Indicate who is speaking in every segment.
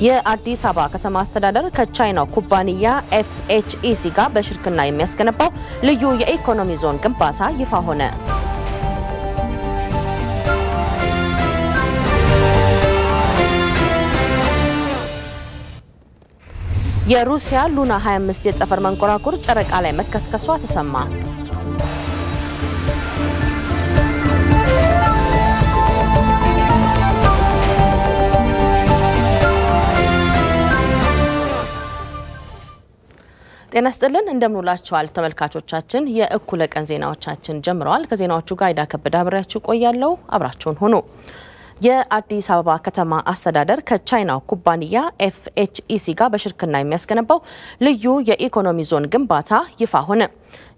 Speaker 1: የአዲስ አበባ ከተማ አስተዳደር ከቻይናው ኩባንያ FHEC ጋር በሽርክና የሚያስገነባው ልዩ የኢኮኖሚ ዞን ግንባታ ይፋ ሆነ። የሩሲያ ሉና 25 የጠፈር መንኮራኩር ጨረቃ ላይ መከስከሷ ተሰማ። ጤና ይስጥልን እንደምንውላችኋል ተመልካቾቻችን የእኩለ ቀን ዜናዎቻችን ጀምረዋል ከዜናዎቹ ጋር አይዳ ከበደ አብራችሁ ቆያለሁ አብራችሁን ሆኖ የአዲስ አበባ ከተማ አስተዳደር ከቻይናው ኩባንያ FHEC ጋር በሽርክና የሚያስገነባው ልዩ የኢኮኖሚ ዞን ግንባታ ይፋ ሆነ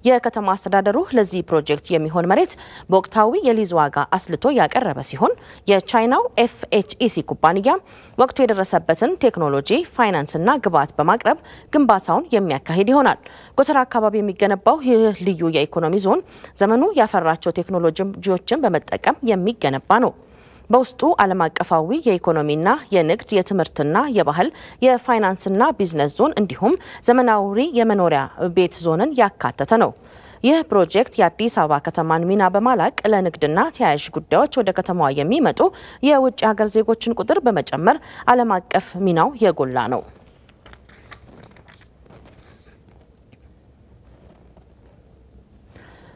Speaker 1: የከተማ አስተዳደሩ ለዚህ ፕሮጀክት የሚሆን መሬት በወቅታዊ የሊዝ ዋጋ አስልቶ ያቀረበ ሲሆን የቻይናው FHEC ኩባንያ ወቅቱ የደረሰበትን ቴክኖሎጂ ፋይናንስና ግብዓት በማቅረብ ግንባታውን የሚያካሂድ ይሆናል ጎተራ አካባቢ የሚገነባው ይህ ልዩ የኢኮኖሚ ዞን ዘመኑ ያፈራቸው ቴክኖሎጂዎችን በመጠቀም የሚገነባ ነው በውስጡ ዓለም አቀፋዊ የኢኮኖሚና የንግድ የትምህርትና የባህል የፋይናንስና ቢዝነስ ዞን እንዲሁም ዘመናዊ የመኖሪያ ቤት ዞንን ያካተተ ነው ይህ ፕሮጀክት የአዲስ አበባ ከተማን ሚና በማላቅ ለንግድና ተያያዥ ጉዳዮች ወደ ከተማዋ የሚመጡ የውጭ ሀገር ዜጎችን ቁጥር በመጨመር ዓለም አቀፍ ሚናው የጎላ ነው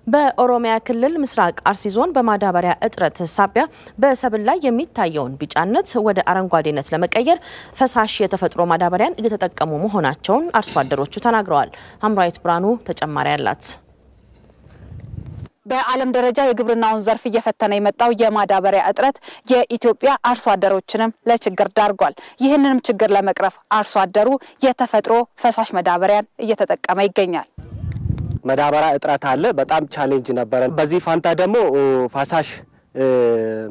Speaker 1: በኦሮሚያ ክልል ምስራቅ አርሲ ዞን በማዳበሪያ እጥረት ሳቢያ በሰብል ላይ የሚታየውን ቢጫነት ወደ አረንጓዴነት ለመቀየር ፈሳሽ የተፈጥሮ ማዳበሪያን እየተጠቀሙ መሆናቸውን አርሶ አደሮቹ ተናግረዋል አምራይት ብራኑ ተጨማሪ ያላት
Speaker 2: በዓለም ደረጃ የግብርናውን ዘርፍ እየፈተነ የመጣው የማዳበሪያ እጥረት የኢትዮጵያ አርሶ አደሮችንም ለችግር ዳርጓል ይህንንም ችግር ለመቅረፍ አርሶ አደሩ የተፈጥሮ ፈሳሽ ማዳበሪያን እየተጠቀመ ይገኛል
Speaker 3: ማዳበሪያ እጥረት አለ በጣም ቻሌንጅ ነበር በዚህ ፋንታ ደግሞ ፈሳሽ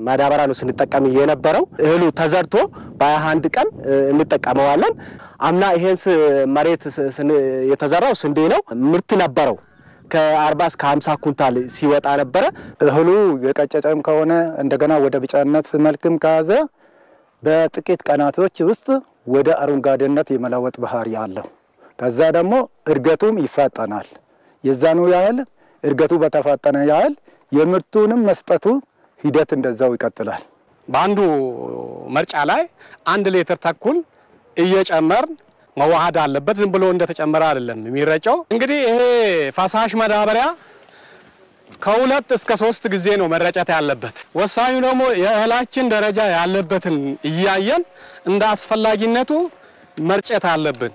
Speaker 3: ማዳበሪያ ነው ስንጠቀም የነበረው እህሉ ተዘርቶ በ21 ቀን እንጠቀመዋለን አምና ይሄን መሬት የተዘራው ስንዴ ነው ምርት ነበረው ከ40 እስከ 50 ኩንታል ሲወጣ ነበር
Speaker 4: እህሉ የቀጨጨም ከሆነ እንደገና ወደ ቢጫነት መልክም ካዘ በጥቂት ቀናቶች ውስጥ ወደ አረንጓዴነት የመለወጥ ባህሪ ያለው ከዛ ደግሞ እርገቱም ይፋጠናል የዛኑ ያህል እርገቱ በተፋጠነ ያህል የምርቱንም መስጠቱ ሂደት እንደዛው ይቀጥላል
Speaker 3: ባንዱ መርጫ ላይ 1 ሊትር ተኩል እየጨመር መዋሃድ አለበት ዝም ብሎ እንደተጨመረ አይደለም የሚረጨው እንግዲህ ይሄ ፈሳሽ ማዳበሪያ ከ2 እስከ 3 ጊዜ ነው መረጨት ያለበት ወሳኙ ደግሞ የእህላችን ደረጃ ያለበትን እያየን እንደ አስፈላጊነቱ መርጨት አለብን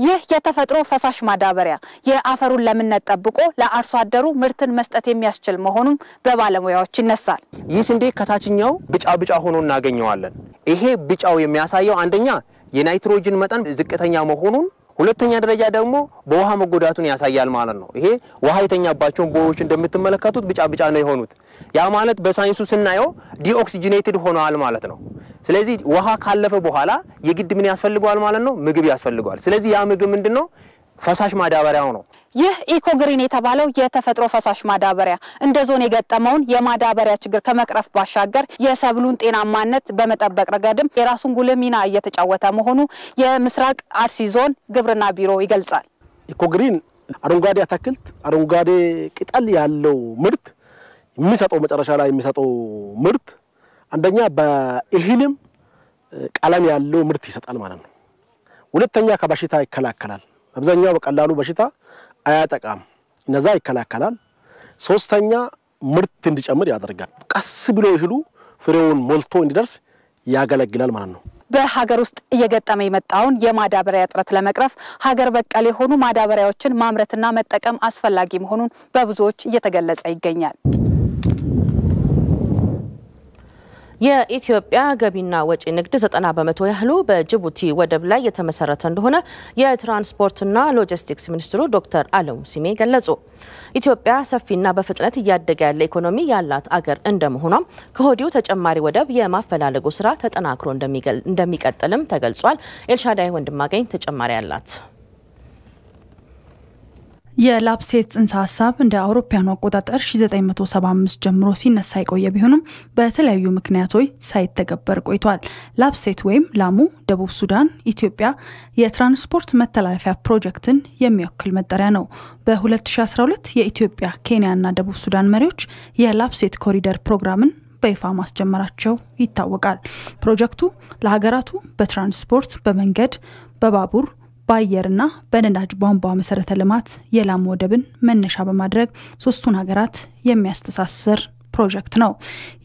Speaker 2: ይህ የተፈጥሮ ፈሳሽ ማዳበሪያ የአፈሩን ለምነት ጠብቆ ለአርሶ አደሩ ምርትን መስጠት የሚያስችል መሆኑን በባለሙያዎች ይነሳል
Speaker 5: ይህ ስንዴ ከታችኛው ቢጫ ሆኖ እናገኘዋለን ይሄ ቢጫው የሚያሳየው አንደኛ የናይትሮጅን መጠን ዝቅተኛ መሆኑን ሁለተኛ ደረጃ ደግሞ በውሃ መጎዳቱን ያሳያል ማለት ነው ይሄ ውሃ የተኛባቸው ቦዮች እንደምትመለከቱት ቢጫ ነው የሆኑት ያ ማለት በሳይንሱ ስናየው ዲኦክሲጂኔትድ ሆነዋል ማለት ነው ስለዚህ ውሃ ካለፈ በኋላ የግድ ምን ያስፈልጋል ማለት ነው ምግብ ያስፈልጋል ስለዚህ ያ ምግብ ምንድነው ፈሳሽ ማዳበሪያው ነው
Speaker 2: ይህ ኢኮግሪን የተባለው የተፈጥሮ ፈሳሽ ማዳበሪያ እንደ ዞን የገጠመውን የማዳበሪያ ችግር ከመቅረፍ ባሻገር የሰብሉን ጤናማነት በመጠበቅ ረገድም የራሱን ጉልህ ሚና እየተጫወተ መሆኑ የምስራቅ አርሲ ዞን ግብርና ቢሮ ይገልጻል
Speaker 6: ኢኮግሪን አረንጓዴ አትክልት አረንጓዴ ቅጠል ያለው ምርት የሚሰጠው መጨረሻ ላይ የሚሰጠው ምርት አንደኛ በእህልም ቀለም ያለው ምርት ይሰጣል ማለት ነው ሁለተኛ ከበሽታ ይከላከላል አብዛኛው በቀላሉ በሽታ አያጠቃም እነዛ ይከላከላል ሶስተኛ ምርት እንዲጨምር ያደርጋል ቀስ ብሎ እህሉ ፍሬውን ሞልቶ እንዲደርስ ያገለግላል ማለት ነው
Speaker 2: በሀገር ውስጥ እየገጠመ የመጣውን የማዳበሪያ እጥረት ለመቅረፍ ሀገር በቀል የሆኑ ማዳበሪያዎችን ማምረትና መጠቀም አስፈላጊ መሆኑን በብዙዎች እየተገለጸ ይገኛል
Speaker 1: የኢትዮጵያ ገቢና ወጪ ንግድ 90% ያህሉ በጅቡቲ ወደብ ላይ የተመሰረተ እንደሆነ የትራንስፖርትና ሎጂስቲክስ ሚኒስትሩ ዶክተር አለሙ ሲሜ ገለጹ። ኢትዮጵያ ሰፊና በፍጥነት እያደገ ያለ ኢኮኖሚ ያላት አገር እንደመሆኗ ከሆዲው ተጨማሪ ወደብ የማፈላለጉ ስራ ተጠናክሮ እንደሚቀጥልም ተገልጿል። ኤልሻዳይ ወንድማገኝ ተጨማሪ ያላት
Speaker 7: የላፕሴት ጽንሰ ሀሳብ እንደ አውሮፓውያኑ አቆጣጠር 1975 ጀምሮ ሲነሳ የቆየ ቢሆንም በተለያዩ ምክንያቶች ሳይተገበር ቆይቷል። ላፕሴት ወይም ላሙ ደቡብ ሱዳን ኢትዮጵያ የትራንስፖርት መተላለፊያ ፕሮጀክትን የሚወክል መጠሪያ ነው። በ2012 የኢትዮጵያ ኬንያና ደቡብ ሱዳን መሪዎች የላፕሴት ኮሪደር ፕሮግራምን በይፋ ማስጀመራቸው ይታወቃል። ፕሮጀክቱ ለሀገራቱ በትራንስፖርት በመንገድ በባቡር በአየርና በነዳጅ ቧንቧ መሰረተ ልማት የላሙ ወደብን መነሻ በማድረግ ሶስቱን ሀገራት የሚያስተሳስር ፕሮጀክት ነው።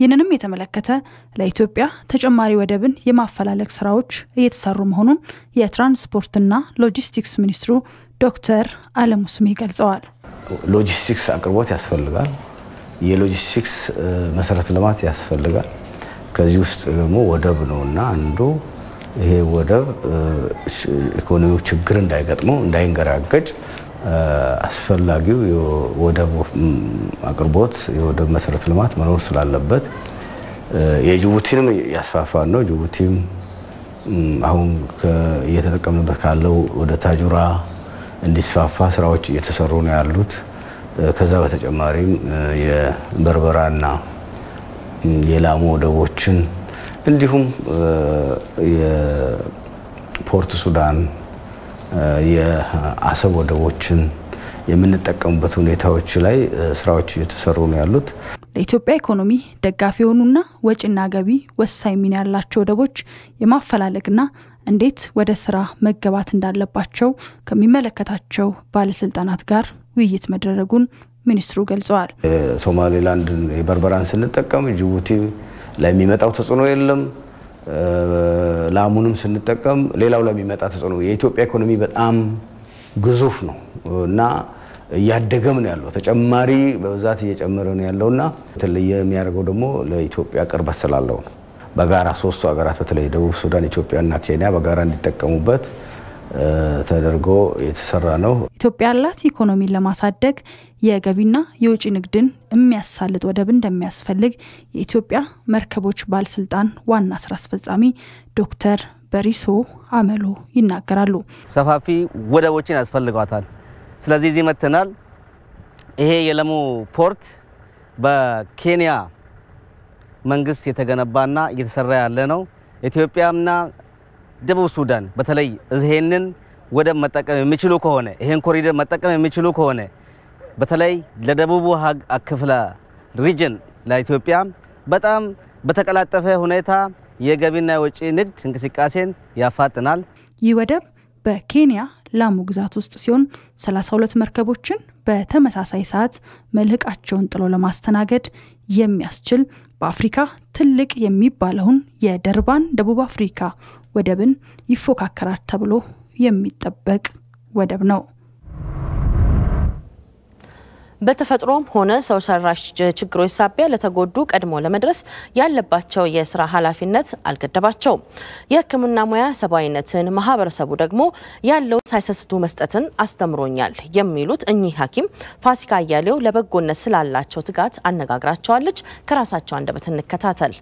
Speaker 7: ይህንንም የተመለከተ ለኢትዮጵያ ተጨማሪ ወደብን የማፈላለግ ስራዎች እየተሰሩ መሆኑን የትራንስፖርትና ሎጂስቲክስ ሚኒስትሩ ዶክተር አለሙ ስሜ ገልጸዋል።
Speaker 8: ሎጂስቲክስ አቅርቦት ያስፈልጋል። የሎጂስቲክስ መሰረተ ልማት ያስፈልጋል። ከዚህ ውስጥ ደግሞ ወደብ ነውና አንዱ ይሄ ወደብ ኢኮኖሚው ችግር እንዳይገጥመው እንዳይንገራገጭ አስፈላጊው የወደብ አቅርቦት የወደብ መሰረተ ልማት መኖር ስላለበት የጅቡቲንም ያስፋፋን ነው። ጅቡቲም አሁን እየተጠቀምንበት ካለው ወደ ታጁራ እንዲስፋፋ ስራዎች እየተሰሩ ነው ያሉት። ከዛ በተጨማሪም የበርበራና የላሙ ወደቦችን እንዲሁም የፖርት ሱዳን የአሰብ ወደቦችን የምንጠቀምበት ሁኔታዎች ላይ ስራዎች እየተሰሩ ነው ያሉት።
Speaker 7: ለኢትዮጵያ ኢኮኖሚ ደጋፊ የሆኑና ወጪና ገቢ ወሳኝ ሚና ያላቸው ወደቦች የማፈላለግና እንዴት ወደ ስራ መገባት እንዳለባቸው ከሚመለከታቸው ባለስልጣናት ጋር ውይይት መደረጉን ሚኒስትሩ ገልጸዋል።
Speaker 8: ሶማሌላንድ የበርበራን ስንጠቀም ጅቡቲ ላይ የሚመጣው ተጽዕኖ የለም። ላሙንም ስንጠቀም ሌላው ላይ የሚመጣ ተጽዕኖ የኢትዮጵያ ኢኮኖሚ በጣም ግዙፍ ነው እና እያደገም ነው ያለው። ተጨማሪ በብዛት እየጨመረ ነው ያለውና ተለየ የሚያደርገው ደግሞ ለኢትዮጵያ ቅርበት ስላለው ነው። በጋራ ሶስቱ ሀገራት በተለይ ደቡብ ሱዳን፣ ኢትዮጵያና ኬንያ በጋራ እንዲጠቀሙበት ተደርጎ የተሰራ ነው።
Speaker 7: ኢትዮጵያ ያላት ኢኮኖሚን ለማሳደግ የገቢና የውጪ ንግድን የሚያሳልጥ ወደብ እንደሚያስፈልግ የኢትዮጵያ መርከቦች ባለስልጣን ዋና ስራ አስፈጻሚ ዶክተር በሪሶ አመሎ ይናገራሉ።
Speaker 9: ሰፋፊ ወደቦችን ያስፈልጋታል። ስለዚህ እዚህ መተናል። ይሄ የለሙ ፖርት በኬንያ መንግስት የተገነባና እየተሰራ ያለ ነው። ኢትዮጵያና ደቡብ ሱዳን በተለይ ይሄንን ወደብ መጠቀም የሚችሉ ከሆነ ይሄን ኮሪደር መጠቀም የሚችሉ ከሆነ በተለይ ለደቡቡ ክፍለ ሪጅን ለኢትዮጵያ በጣም በተቀላጠፈ ሁኔታ የገቢና የውጪ ንግድ እንቅስቃሴን ያፋጥናል።
Speaker 7: ይህ ወደብ በኬንያ ላሙ ግዛት ውስጥ ሲሆን 32 መርከቦችን በተመሳሳይ ሰዓት መልህቃቸውን ጥሎ ለማስተናገድ የሚያስችል በአፍሪካ ትልቅ የሚባለውን የደርባን ደቡብ አፍሪካ ወደብን ይፎካከራል ተብሎ የሚጠበቅ ወደብ ነው።
Speaker 1: በተፈጥሮም ሆነ ሰው ሰራሽ ችግሮች ሳቢያ ለተጎዱ ቀድሞ ለመድረስ ያለባቸው የስራ ኃላፊነት አልገደባቸውም። የሕክምና ሙያ ሰባዊነትን ማህበረሰቡ ደግሞ ያለው ሳይሰስቱ መስጠትን አስተምሮኛል የሚሉት እኚህ ሐኪም ፋሲካ አያሌው ለበጎነት ስላላቸው ትጋት አነጋግራቸዋለች። ከራሳቸው አንደበት እንከታተል።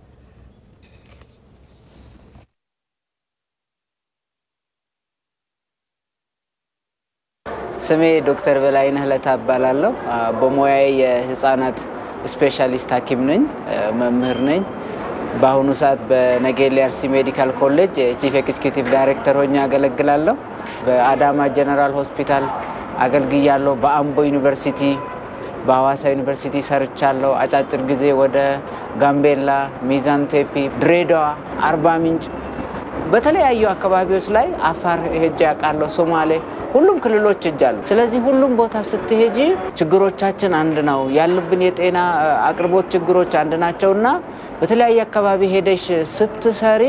Speaker 10: ስሜ ዶክተር በላይነህ ለታባላለሁ። በሙያዬ የህፃናት ስፔሻሊስት ሐኪም ነኝ፣ መምህር ነኝ። በአሁኑ ሰዓት በነጌሌ አርሲ ሜዲካል ኮሌጅ ቺፍ ኤክስኪዩቲቭ ዳይሬክተር ሆኜ አገለግላለሁ። በአዳማ ጀነራል ሆስፒታል አገልግያለሁ። በአምቦ ዩኒቨርሲቲ፣ በሐዋሳ ዩኒቨርሲቲ ሰርቻለሁ። አጫጭር ጊዜ ወደ ጋምቤላ፣ ሚዛን ቴፒ፣ ድሬዳዋ፣ አርባ ምንጭ በተለያዩ አካባቢዎች ላይ አፋር ሄጄ አውቃለሁ። ሶማሌ ሁሉም ክልሎች ሄጃለሁ። ስለዚህ ሁሉም ቦታ ስትሄጂ ችግሮቻችን አንድ ነው፣ ያሉብን የጤና አቅርቦት ችግሮች አንድ ናቸውና በተለያየ አካባቢ ሄደሽ ስትሰሪ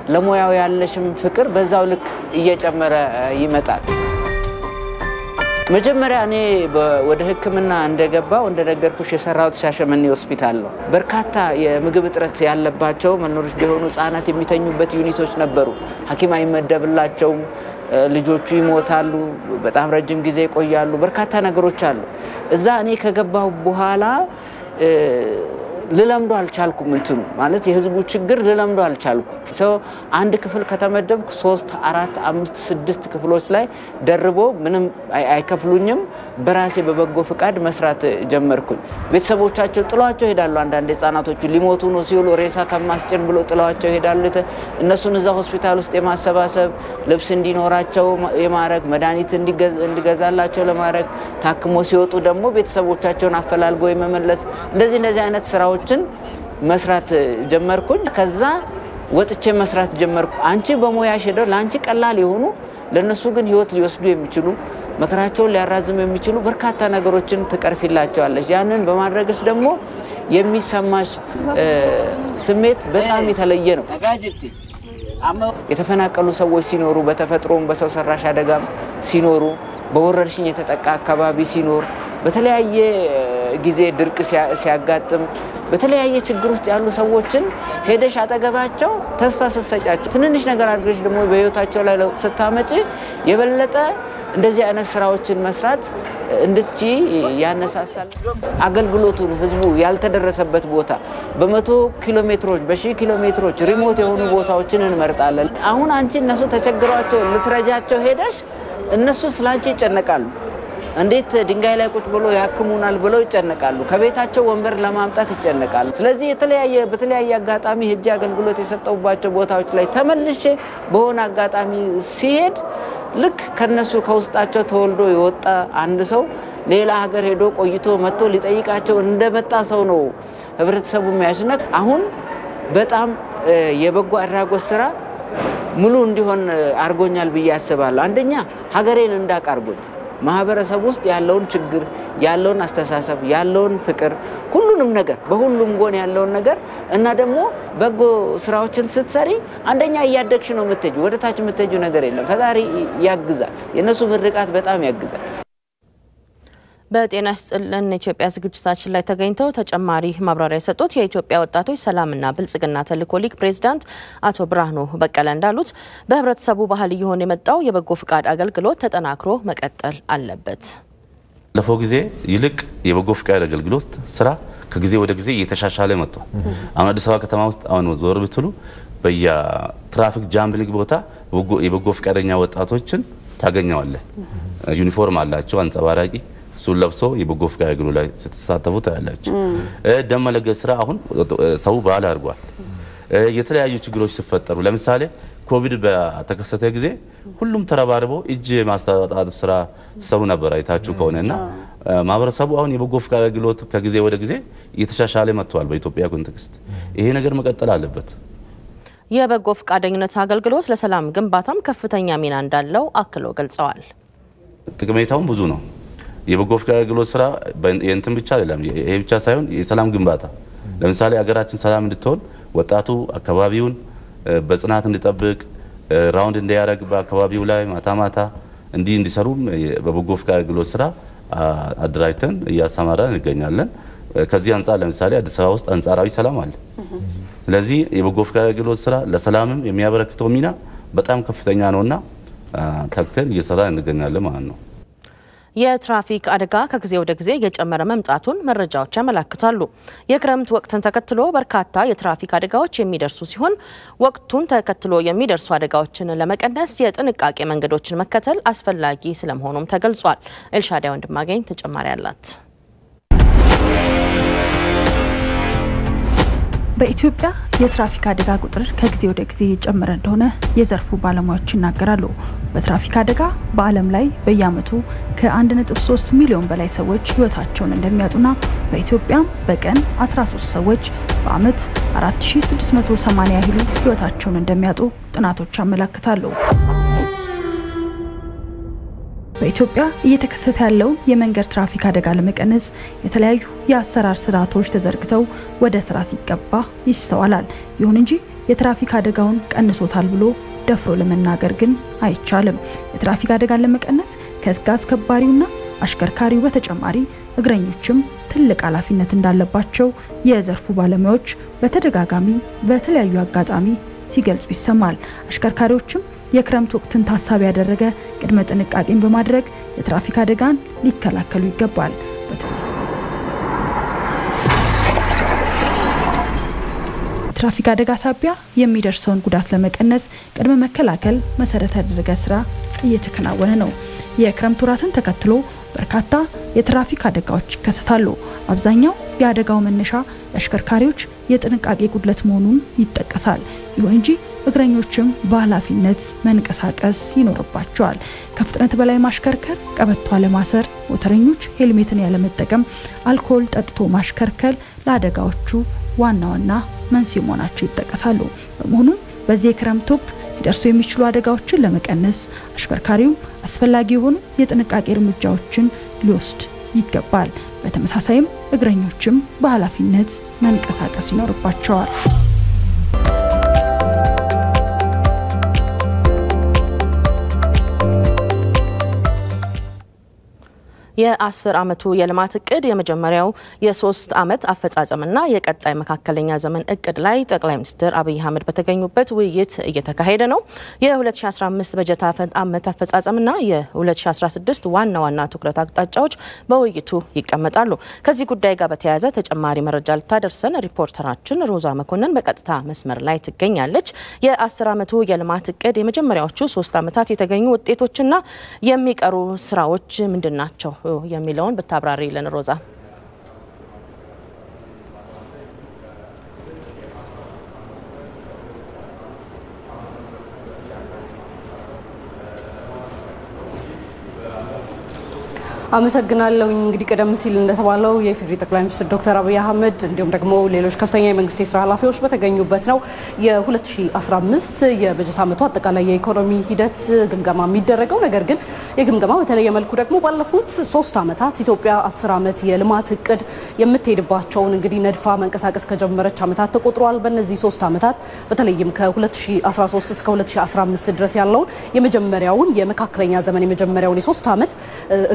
Speaker 10: ለሙያው ያለሽም ፍቅር በዛው ልክ እየጨመረ ይመጣል። መጀመሪያ እኔ ወደ ሕክምና እንደገባው እንደነገርኩሽ የሰራሁት ሻሸመኔ ሆስፒታል ነው። በርካታ የምግብ እጥረት ያለባቸው መልኖሪሽ የሆኑ ህጻናት የሚተኙበት ዩኒቶች ነበሩ። ሐኪም አይመደብላቸውም፣ ልጆቹ ይሞታሉ፣ በጣም ረጅም ጊዜ ይቆያሉ። በርካታ ነገሮች አሉ። እዛ እኔ ከገባው በኋላ ልለምዶ አልቻልኩም እንትኑ ማለት የህዝቡ ችግር ልለምዶ አልቻልኩም ሰው አንድ ክፍል ከተመደብኩ 3 4 5 6 ክፍሎች ላይ ደርቦ ምንም አይከፍሉኝም በራሴ በበጎ ፍቃድ መስራት ጀመርኩኝ ቤተሰቦቻቸው ጥሏቸው ሄዳሉ አንዳንድ ህፃናቶቹ ሊሞቱ ነው ሲሉ ሬሳ ከማስጭን ብሎ ጥሏቸው ሄዳሉ እነሱን እዛ ሆስፒታል ውስጥ የማሰባሰብ ልብስ እንዲኖራቸው የማረግ መድኃኒት እንዲገዛላቸው ለማረግ ታክሞ ሲወጡ ደግሞ ቤተሰቦቻቸውን አፈላልጎ የመመለስ እንደዚህ አይነት ስራዎችን መስራት ጀመርኩኝ ከዛ ወጥቼ መስራት ጀመርኩ አንቺ በሞያሽ ሄደው ላንቺ ቀላል ይሆኑ ለነሱ ግን ህይወት ሊወስዱ የሚችሉ መከራቸውን ሊያራዝሙ የሚችሉ በርካታ ነገሮችን ተቀርፊላቸዋለሽ ያንን በማድረግሽ ደግሞ የሚሰማሽ ስሜት በጣም የተለየ ነው የተፈናቀሉ ሰዎች ሲኖሩ በተፈጥሮም በሰው ሰራሽ አደጋም ሲኖሩ በወረርሽኝ የተጠቃ አካባቢ ሲኖር በተለያየ ጊዜ ድርቅ ሲያጋጥም በተለያየ ችግር ውስጥ ያሉ ሰዎችን ሄደሽ አጠገባቸው ተስፋ ሰሰጫቸው ትንንሽ ነገር አድርገሽ ደግሞ በህይወታቸው ላይ ለውጥ ስታመጪ የበለጠ እንደዚህ አይነት ስራዎችን መስራት እንድትጂ ያነሳሳል አገልግሎቱን ህዝቡ ያልተደረሰበት ቦታ በ100 ኪሎ ሜትሮች በ1000 ኪሎ ሜትሮች ሪሞት የሆኑ ቦታዎችን እንመርጣለን አሁን አንቺ እነሱ ተቸግሯቸው ልትረጃቸው ሄደሽ እነሱ ስላንቺ ይጨነቃሉ እንዴት ድንጋይ ላይ ቁጭ ብሎ ያክሙናል ብለው ይጨነቃሉ ከቤታቸው ወንበር ለማምጣት ይጨነቃሉ ስለዚህ በተለያየ አጋጣሚ ሄጄ አገልግሎት የሰጠውባቸው ቦታዎች ላይ ተመልሼ በሆነ አጋጣሚ ሲሄድ ልክ ከነሱ ከውስጣቸው ተወልዶ የወጣ አንድ ሰው ሌላ ሀገር ሄዶ ቆይቶ መጥቶ ሊጠይቃቸው እንደመጣ ሰው ነው ህብረተሰቡ የሚያሽነክ አሁን በጣም የበጎ አድራጎት ስራ ሙሉ እንዲሆን አርጎኛል ብዬ አስባለሁ አንደኛ ሀገሬን እንዳቃርጎኝ ማህበረሰብ ውስጥ ያለውን ችግር ያለውን አስተሳሰብ ያለውን ፍቅር ሁሉንም ነገር በሁሉም ጎን ያለውን ነገር እና ደግሞ በጎ ስራዎችን ስትሰሪ አንደኛ ያያደክሽ ነው ምትጂ ወደታች ምትጂ ነገር የለም ፈጣሪ ያግዛል የነሱ ምርቃት በጣም ያግዛል በጤና ይስጥልን ኢትዮጵያ ዝግጅታችን ላይ ተገኝተው ተጨማሪ ማብራሪያ የሰጡት የኢትዮጵያ ወጣቶች ሰላምና ብልጽግና ተልዕኮ ሊግ ፕሬዝዳንት አቶ ብርሃኑ በቀለ እንዳሉት በህብረተሰቡ ባህል ይሆን የመጣው የበጎ ፍቃድ አገልግሎት ተጠናክሮ መቀጠል አለበት
Speaker 11: ለፈው ጊዜ ይልቅ የበጎ ፍቃድ አገልግሎት ስራ ከጊዜ ወደ ጊዜ እየተሻሻለ መጥቷል አሁን አዲስ አበባ ከተማ ውስጥ አሁን ዞር ብትሉ በየትራፊክ ጃምብሊንግ ቦታ የበጎ ፍቃደኛ ወጣቶችን ታገኛዋለህ ዩኒፎርም አላቸው አንጸባራቂ ሱለብሶ የበጎ ፍቃድ አገልግሎት ላይ ተሳተፉ ታያላችሁ ደመለገ ስራ አሁን ሰው ባል አርጓል የተለያዩ ችግሮች ሲፈጠሩ ለምሳሌ ኮቪድ በተከሰተ ጊዜ ሁሉም ተረባርቦ እጅ ማስተጣጣፍ ስራ ሰው ነበር አይታችሁ ከሆነና ማህበረሰቡ አሁን የበጎ ፍቃድ አገልግሎት ከጊዜ ወደ ጊዜ እየተሻሻለ መጥቷል በኢትዮጵያ ኮንቴክስት ይሄ ነገር መቀጠል አለበት
Speaker 1: የበጎ ፍቃደኝነት አገልግሎት ለሰላም ግንባታም ከፍተኛ ሚና እንዳለው አክሎ ገልጸዋል
Speaker 11: ጥቅሜታው ብዙ ነው የበጎ ፍቃድ አገልግሎት ስራ የእንትን ብቻ አይደለም ይሄ ብቻ ሳይሆን የሰላም ግንባታ ለምሳሌ ሀገራችን ሰላም እንድትሆን ወጣቱ አካባቢውን በጽናት እንዲጠብቅ ራውንድ እንዲያረግ በአካባቢው ላይ ማታ እንዲሰሩ በበጎ ፍቃድ አገልግሎት ስራ አድራጅተን እያሰማራን እንገኛለን ከዚህ አንፃር ለምሳሌ አዲስ አበባ ውስጥ አንጻራዊ ሰላም አለ ስለዚህ የበጎ ፍቃድ አገልግሎት ስራ ለሰላምም የሚያበረክተው ሚና በጣም ከፍተኛ ነውና ተክተን እየሰራን እንገኛለን ማለት ነው
Speaker 1: የትራፊክ አደጋ ከጊዜ ወደ ጊዜ እየጨመረ መምጣቱን መረጃዎች ያመለክታሉ የክረምት ወቅትን ተከትሎ በርካታ የትራፊክ አደጋዎች የሚደርሱ ሲሆን ወቅቱን ተከትሎ የሚደርሱ አደጋዎችን ለመቀነስ የጥንቃቄ መንገዶችን መከተል አስፈላጊ ስለመሆኑም ተገልጿል ኤልሻዳይ ወንድማገኝ ተጨማሪ አላት
Speaker 7: በኢትዮጵያ የትራፊክ አደጋ ቁጥር ከጊዜ ወደ ጊዜ እየጨመረ እንደሆነ የዘርፉ ባለሙያዎች ይናገራሉ በትራፊክ አደጋ በአለም ላይ በየአመቱ ከ1.3 ሚሊዮን በላይ ሰዎች ህይወታቸውን እንደሚያጡና በኢትዮጵያ በቀን 13 ሰዎች በአመት 4680 ያህሉ ህይወታቸውን እንደሚያጡ ጥናቶች ያመለክታሉ በኢትዮጵያ እየተከሰተ ያለው የመንገድ ትራፊክ አደጋ ለመቀነስ የተለያዩ የአሰራር ስርዓቶች ተዘርግተው ወደ ስራ ሲገባ ይስተዋላል ይሁን እንጂ የትራፊክ አደጋውን ቀንሶታል ብሎ ደፍሮ ለመናገር ግን አይቻልም የትራፊክ አደጋን ለመቀነስ ከህግ አስከባሪውና አሽከርካሪው በተጨማሪ እግረኞችም ትልቅ ኃላፊነት እንዳለባቸው የዘርፉ ባለሙያዎች በተደጋጋሚ በተለያዩ አጋጣሚ ሲገልጹ ይሰማል አሽከርካሪዎችም የክረምት ወቅትን ታሳቢ ያደረገ ቅድመ ጥንቃቄን በማድረግ የትራፊክ አደጋን ሊከላከሉ ይገባል በትራፊክ አደጋ ሳቢያ የሚደርሰውን ጉዳት ለመቀነስ ቅድመ መከላከል መሰረት ያደረገ ስራ እየተከናወነ ነው። የክረምት ወራትን ተከትሎ በርካታ የትራፊክ አደጋዎች ይከሰታሉ። አብዛኛው የአደጋው መነሻ አሽከርካሪዎች የጥንቃቄ ጉድለት መሆኑን ይጠቀሳል። ይሁን እንጂ እግረኞችም በኃላፊነት መንቀሳቀስ ይኖርባቸዋል። ከፍጥነት በላይ ማሽከርከር፣ ቀበቶ አለማሰር፣ ሞተረኞች ሄልሜትን ያለመጠቀም፣ አልኮል ጠጥቶ ማሽከርከር ለአደጋዎቹ ዋና መንስኤ መሆናቸው ይጠቀሳሉ። በመሆኑም በዚህ የክረምት ወቅት ሊደርሱ የሚችሉ አደጋዎችን ለመቀነስ አሽከርካሪው አስፈላጊ የሆኑ የጥንቃቄ እርምጃዎችን ሊወስድ ይገባል። በተመሳሳይም እግረኞችም በኃላፊነት መንቀሳቀስ ይኖርባቸዋል።
Speaker 1: የ10 ዓመቱ የልማት እቅድ የመጀመሪያው የ3 ዓመት አፈጻጸምና የቀጣይ መካከለኛ ዘመን እቅድ ላይ ጠቅላይ ሚኒስትር አብይ አህመድ በተገኙበት ውይይት እየተካሄደ ነው። የ2015 በጀት ዓመት አፈጻጸምና የ2016 ዋና ትኩረት አቅጣጫዎች በውይይቱ ይቀመጣሉ። ከዚህ ጉዳይ ጋር በተያያዘ ተጨማሪ መረጃ ልታደርሰን ሪፖርተራችን ሮዛ መኮንን በቀጥታ መስመር ላይ ትገኛለች። የ10 ዓመቱ የልማት እቅድ የመጀመሪያዎቹ 3 ዓመታት የተገኙ ውጤቶችና የሚቀሩ ስራዎች ምንድናቸው የሚለውን ብታብራሪልን ሮዛ።
Speaker 12: አመሰግናለሁ። እንግዲህ ቀደም ሲል እንደተባለው የኢፌዴሪ ጠቅላይ ሚኒስትር ዶክተር አብይ አህመድ እንዲሁም ደግሞ ሌሎች ከፍተኛ የመንግስት የስራ ኃላፊዎች በተገኙበት ነው የ2015 የበጀት ዓመቱ አጠቃላይ የኢኮኖሚ ሂደት ግምገማ የሚደረገው። ነገር ግን የግምገማ በተለየ መልኩ ደግሞ ባለፉት 3 ዓመታት ኢትዮጵያ 10 ዓመት የልማት እቅድ የምትሄድባቸውን እንግዲህ ነድፋ መንቀሳቀስ ከጀመረች ዓመታት ተቆጥሯል። በእነዚህ 3 ዓመታት በተለይም ከ2013 እስከ 2015 ድረስ ያለውን የመጀመሪያውን የመካከለኛ ዘመን የመጀመሪያውን የ3 ዓመት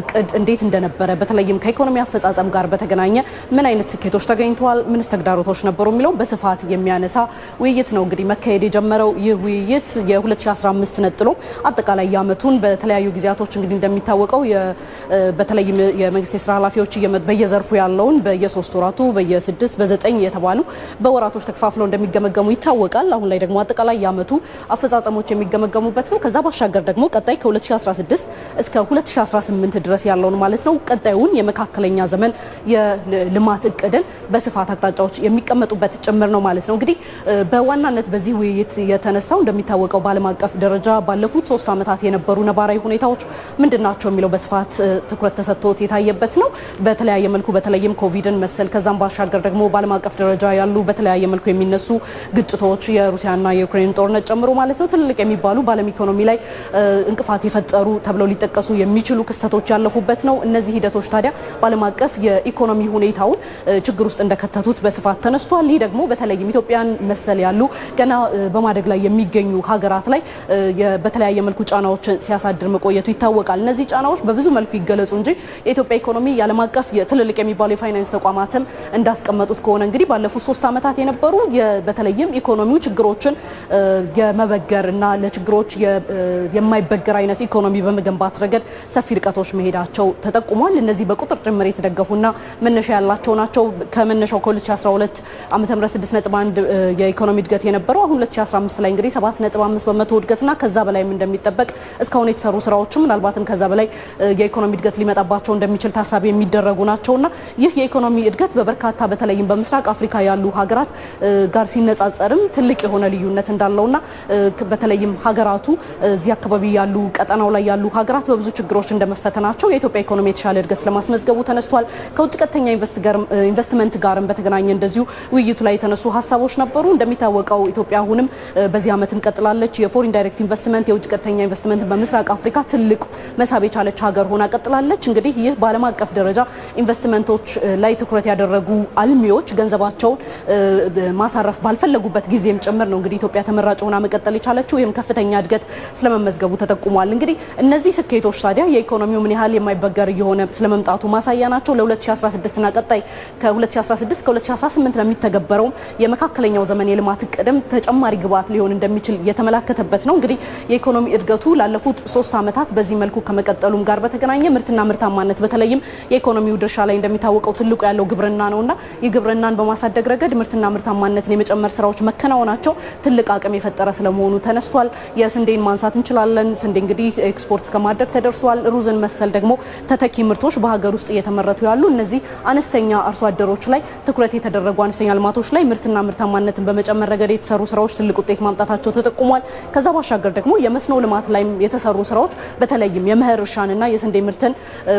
Speaker 12: እቅድ እንዴት እንደነበረ በተለይም ከኢኮኖሚ አፈጻጸም ጋር በተገናኘ ምን አይነት ስኬቶች ተገኝተዋል፣ ምንስ ተግዳሮቶች ነበሩ የሚለው በስፋት የሚያነሳ ውይይት ነው እንግዲህ መካሄድ የጀመረው። ይህ ውይይት የ2015 ነጥሎ አጠቃላይ ያመቱን በተለያዩ ጊዜያቶች እንግዲህ እንደሚታወቀው በተለይም የመንግስት የስራ ኃላፊዎች በየዘርፉ ያለውን በየ3 ወራቱ በየ6 በ9 የተባሉ በወራቶች ተከፋፍለው እንደሚገመገሙ ይታወቃል። አሁን ላይ ደግሞ አጠቃላይ ያመቱ አፈጻጸሞች የሚገመገሙበት ነው። ከዛ ባሻገር ደግሞ ቀጣይ ከ2016 እስከ 2018 ድረስ ያለውን ማለት ነው ቀጣዩን የመካከለኛ ዘመን የልማት እቅድን በስፋት አቅጣጫዎች የሚቀመጡበት ጭምር ነው ማለት ነው። እንግዲህ በዋናነት በዚህ ውይይት የተነሳው እንደሚታወቀው በዓለም አቀፍ ደረጃ ባለፉት 3 ዓመታት የነበሩ ነባራዊ ሁኔታዎች ምንድናቸው የሚለው በስፋት ትኩረት ተሰጥቶት የታየበት ነው። በተለያየ መልኩ በተለይም ኮቪድን መሰል ከዛም ባሻገር ደግሞ በዓለም አቀፍ ደረጃ ያሉ በተለያየ መልኩ የሚነሱ ግጭቶች የሩሲያና የዩክሬን ጦርነት ጨምሮ ማለት ነው ትልልቅ የሚባሉ በዓለም ኢኮኖሚ ላይ እንቅፋት የፈጠሩ ተብለው ሊጠቀሱ የሚችሉ ክስተቶች ያለፉበት ነው። እነዚህ ሂደቶች ታዲያ በዓለም አቀፍ የኢኮኖሚ ሁኔታውን ችግር ውስጥ እንደከተቱት በስፋት ተነስቷል። ይህ ደግሞ በተለይም ኢትዮጵያን መሰል ያሉ ገና በማደግ ላይ የሚገኙ ሀገራት ላይ በተለያየ መልኩ ጫናዎችን ሲያሳድር መቆየቱ ይታወቃል። እነዚህ ጫናዎች በብዙ መልኩ ይገለጹ እንጂ የኢትዮጵያ ኢኮኖሚ የዓለም አቀፍ ትልልቅ የሚባሉ የፋይናንስ ተቋማትም እንዳስቀመጡት ከሆነ እንግዲህ ባለፉት 3 ዓመታት የነበሩ በተለይም ኢኮኖሚው ችግሮችን የመበገር እና ለችግሮች የማይበገር አይነት ኢኮኖሚ በመገንባት ረገድ ሰፊ ርቀቶች መሄዳቸው ተጠቁሟል። እነዚህ በቁጥር ጭምር የተደገፉና መነሻ ያላቸው ናቸው። ከመነሻው ከ2012 ዓመተ ምህረት 6.1 የኢኮኖሚ እድገት የነበረው አሁን 2015 ላይ እንግዲህ 7.5% እድገትና ከዛ በላይም እንደሚጠበቅ እስካሁን የተሰሩ ስራዎችም ምናልባትም ከዛ በላይ የኢኮኖሚ እድገት ሊመጣባቸው እንደሚችል ታሳቢ የሚደረጉ ናቸውና ይህ የኢኮኖሚ እድገት በበርካታ በተለይም በምስራቅ አፍሪካ ያሉ ሀገራት ጋር ሲነጻጸርም ትልቅ የሆነ ልዩነት እንዳለውና በተለይም ሀገራቱ እዚህ አካባቢ ያሉ ቀጠናው ላይ ያሉ ሀገራት በብዙ ችግሮች እንደመፈተናቸው የኢትዮጵያ ኢኮኖሚ የተሻለ እድገት ስለማስመዝገቡ ተነስቷል። ከውጭ ቀጥተኛ ኢንቨስትመንት ጋርም በተገናኘ እንደዚሁ ውይይቱ ላይ የተነሱ ሀሳቦች ነበሩ። እንደሚታወቀው ኢትዮጵያ አሁንም በዚህ ዓመትም ቀጥላለች። የፎሪን ዳይሬክት ኢንቨስትመንት የውጭ ቀጥተኛ ኢንቨስትመንት በምስራቅ አፍሪካ ትልቅ መሳብ የቻለች ሀገር ሆና ቀጥላለች። እንግዲህ ይህ በዓለም አቀፍ ደረጃ ኢንቨስትመንቶች ላይ ትኩረት ያደረጉ አልሚዎች ገንዘባቸውን ማሳረፍ ባልፈለጉበት ጊዜም ጭምር ነው እንግዲህ ኢትዮጵያ ተመራጭ ሆና መቀጠል የቻለችው። ይህም ከፍተኛ እድገት ስለመመዝገቡ ተጠቁሟል። እንግዲህ እነዚህ ስኬቶች ታዲያ የኢኮኖሚው ምን ያህል የማይበገር የሆነ ስለመምጣቱ ማሳያ ናቸው። ለ2016 እና ቀጣይ ከ2016 እስከ 2018 ለሚተገበረው የመካከለኛው ዘመን የልማት እቅድም ተጨማሪ ግብዓት ሊሆን እንደሚችል የተመላከተበት ነው። እንግዲህ የኢኮኖሚ እድገቱ ላለፉት 3 ዓመታት በዚህ በዚህ መልኩ ከመቀጠሉም ጋር በተገናኘ ምርትና ምርታማነት በተለይም የኢኮኖሚው ድርሻ ላይ እንደሚታወቀው ትልቁ ያለው ግብርና ነውና የግብርናን በማሳደግ ረገድ ምርትና ምርታማነትን የመጨመር ስራዎች መከናወናቸው ትልቅ አቅም የፈጠረ ስለመሆኑ ተነስቷል። የስንዴን ማንሳት እንችላለን። ስንዴ እንግዲህ ኤክስፖርት ከማድረግ ተደርሷል። ሩዝን መሰል ደግሞ ተተኪ ምርቶች በሀገር ውስጥ እየተመረቱ ያሉ እነዚህ አነስተኛ አርሶ አደሮች ላይ ትኩረት የተደረጉ አነስተኛ ልማቶች ላይ ምርትና ምርታማነትን በመጨመር ረገድ የተሰሩ ስራዎች ትልቅ ውጤት ማምጣታቸው ተጠቁሟል። ከዛ ባሻገር ደግሞ የመስኖ ልማት ላይ የተሰሩ ስራዎች በተለይም የመኸር እርሻንና የስንዴ ምርትን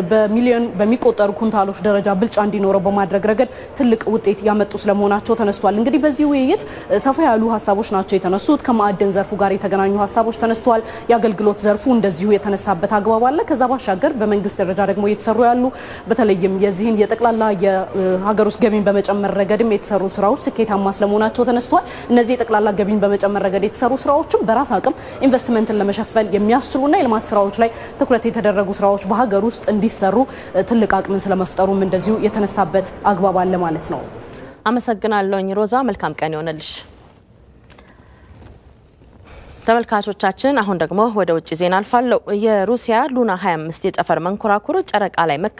Speaker 12: በሚሊዮን በሚቆጠሩ ኩንታሎች ደረጃ ብልጫ እንዲኖረው በማድረግ ረገድ ትልቅ ውጤት ያመጡ ስለመሆናቸው ተነስቷል። እንግዲህ በዚህ ውይይት ሰፋ ያሉ ሀሳቦች ናቸው የተነሱት። ከማዕድን ዘርፉ ጋር የተገናኙ ሀሳቦች ተነስተዋል። የአገልግሎት ዘርፉ እንደዚሁ የተነሳበት አግባብ አለ። ከዛ ባሻገር በመንግስት ደረጃ ደግሞ እየተሰሩ ያሉ በተለይም የዚህን የጠቅላላ የሀገር ውስጥ ገቢን በመጨመር ረገድም የተሰሩ ስራዎች ስኬታማ ስለመሆናቸው ተነስቷል። እነዚህ የጠቅላላ ገቢን በመጨመር ረገድ የተሰሩ ስራዎችም በራስ አቅም ኢንቨስትመንትን ለመሸፈን የሚያስችሉና የልማት ስራዎች ላይ ትኩረት የተደረጉ ስራዎች በሀገር ውስጥ እንዲሰሩ ትልቅ አቅምን ስለመፍጠሩም እንደዚሁ የተነሳበት አግባብ አለ ማለት ነው።
Speaker 1: አመሰግናለሁኝ ሮዛ። መልካም ቀን ይሆነልሽ። ተመልካቾቻችን አሁን ደግሞ ወደ ውጭ ዜና አልፋለሁ። የሩሲያ ሉና 25 የጠፈር መንኮራኩር ጨረቃ ላይ